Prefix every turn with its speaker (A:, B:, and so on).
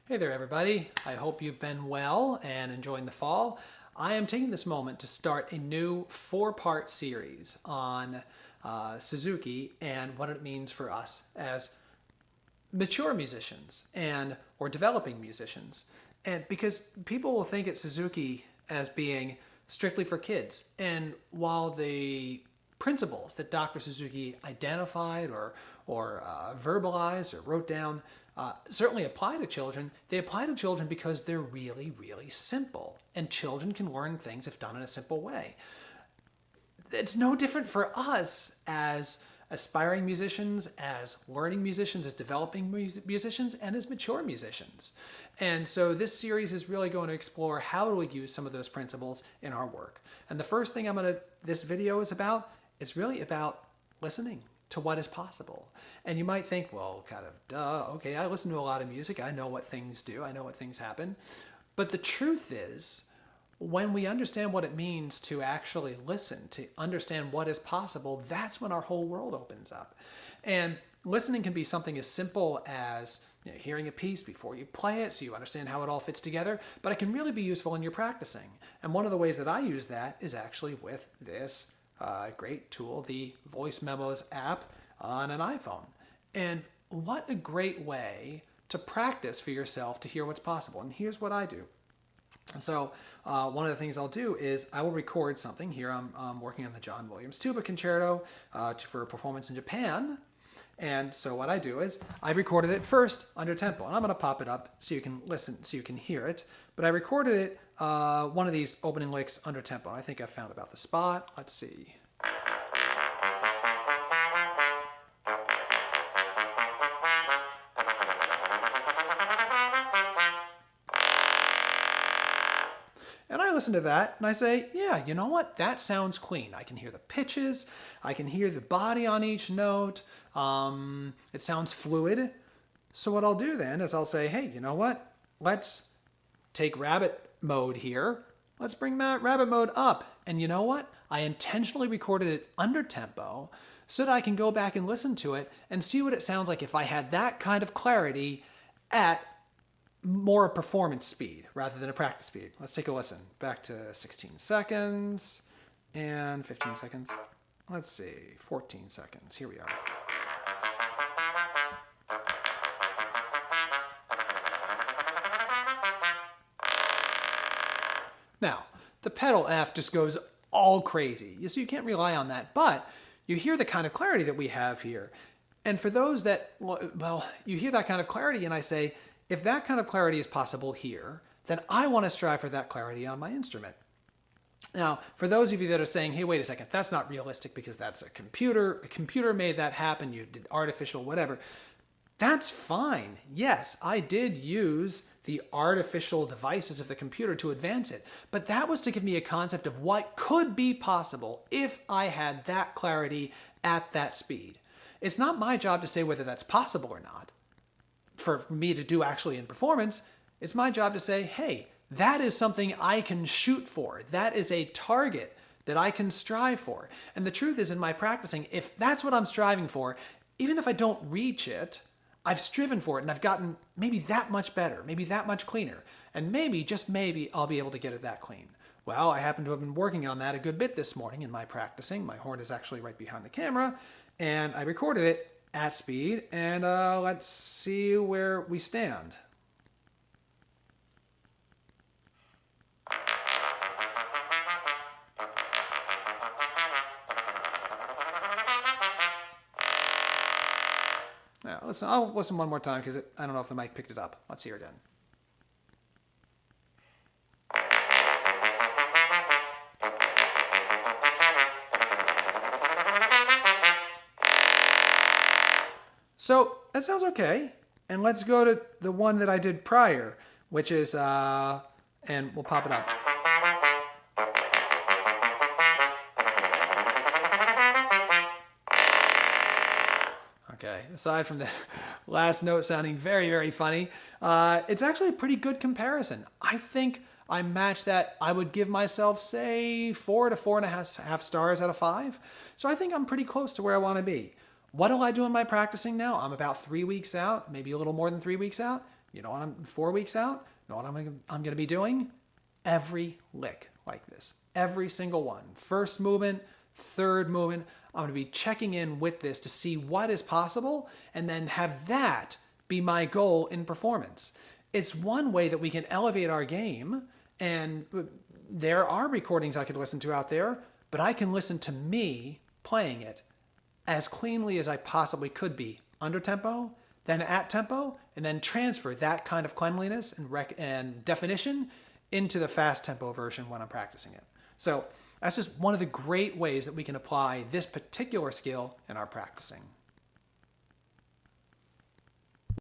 A: Hey there, everybody. I hope you've been well and enjoying the fall. I am taking this moment to start a new four-part series on Suzuki and what it means for us as mature musicians or developing musicians. And because people will think of Suzuki as being strictly for kids, and while the principles that Dr. Suzuki identified or verbalized or wrote down certainly apply to children. They apply to children because they're really, really simple. And children can learn things if done in a simple way. It's no different for us as aspiring musicians, as learning musicians, as developing musicians, and as mature musicians. And so this series is really going to explore how do we use some of those principles in our work. And the first thing this video is about, it's really about listening to what is possible. And you might think, well, kind of, duh, okay, I listen to a lot of music. I know what things do. I know what things happen. But the truth is, when we understand what it means to actually listen, to understand what is possible, that's when our whole world opens up. And listening can be something as simple as hearing a piece before you play it so you understand how it all fits together, but it can really be useful in your practicing. And one of the ways that I use that is actually with this great tool, the Voice Memos app on an iPhone. And what a great way to practice for yourself to hear what's possible. And here's what I do. So one of the things I'll do is I will record something. Here I'm working on the John Williams Tuba Concerto for a performance in Japan. And so what I do is I recorded it first under tempo. And I'm going to pop it up so you can listen, so you can hear it. But I recorded it, one of these opening licks under tempo. I think I found about the spot. Let's see. And I listen to that and I say, yeah, you know what? That sounds clean. I can hear the pitches. I can hear the body on each note. It sounds fluid. So what I'll do then is I'll say, hey, you know what? Let's take rabbit mode here. Let's bring rabbit mode up. And you know what? I intentionally recorded it under tempo so that I can go back and listen to it and see what it sounds like if I had that kind of clarity at more a performance speed rather than a practice speed. Let's take a listen. Back to 16 seconds and 15 seconds. Let's see, 14 seconds. Here we are. Now, the pedal F just goes all crazy. So you can't rely on that, but you hear the kind of clarity that we have here. And for those that, well, you hear that kind of clarity and I say, if that kind of clarity is possible here, then I want to strive for that clarity on my instrument. Now, for those of you that are saying, hey, wait a second, that's not realistic because that's a computer made that happen, you did artificial whatever. That's fine. Yes, I did use the artificial devices of the computer to advance it, but that was to give me a concept of what could be possible if I had that clarity at that speed. It's not my job to say whether that's possible or not. For me to do actually in performance, it's my job to say, hey, that is something I can shoot for. That is a target that I can strive for. And the truth is, in my practicing, if that's what I'm striving for, even if I don't reach it, I've striven for it and I've gotten maybe that much better, maybe that much cleaner. And maybe, just maybe, I'll be able to get it that clean. Well, I happen to have been working on that a good bit this morning in my practicing. My horn is actually right behind the camera, and I recorded it at speed, and let's see where we stand. Now, listen, I'll listen one more time because I don't know if the mic picked it up. Let's hear it again. So that sounds okay. And let's go to the one that I did prior, which is, and we'll pop it up. Okay, aside from the last note sounding very, very funny, it's actually a pretty good comparison. I think I match that. I would give myself, say, 4 to 4.5 stars out of 5. So I think I'm pretty close to where I want to be. What do I do in my practicing now? I'm about 3 weeks out, maybe a little more than 3 weeks out. You know what 4 weeks out, you know what I'm going to be doing? Every lick like this. Every single one. First movement, third movement. I'm going to be checking in with this to see what is possible and then have that be my goal in performance. It's one way that we can elevate our game, and there are recordings I could listen to out there, but I can listen to me playing it as cleanly as I possibly could be under tempo, then at tempo, and then transfer that kind of cleanliness and definition into the fast tempo version when I'm practicing it. So that's just one of the great ways that we can apply this particular skill in our practicing.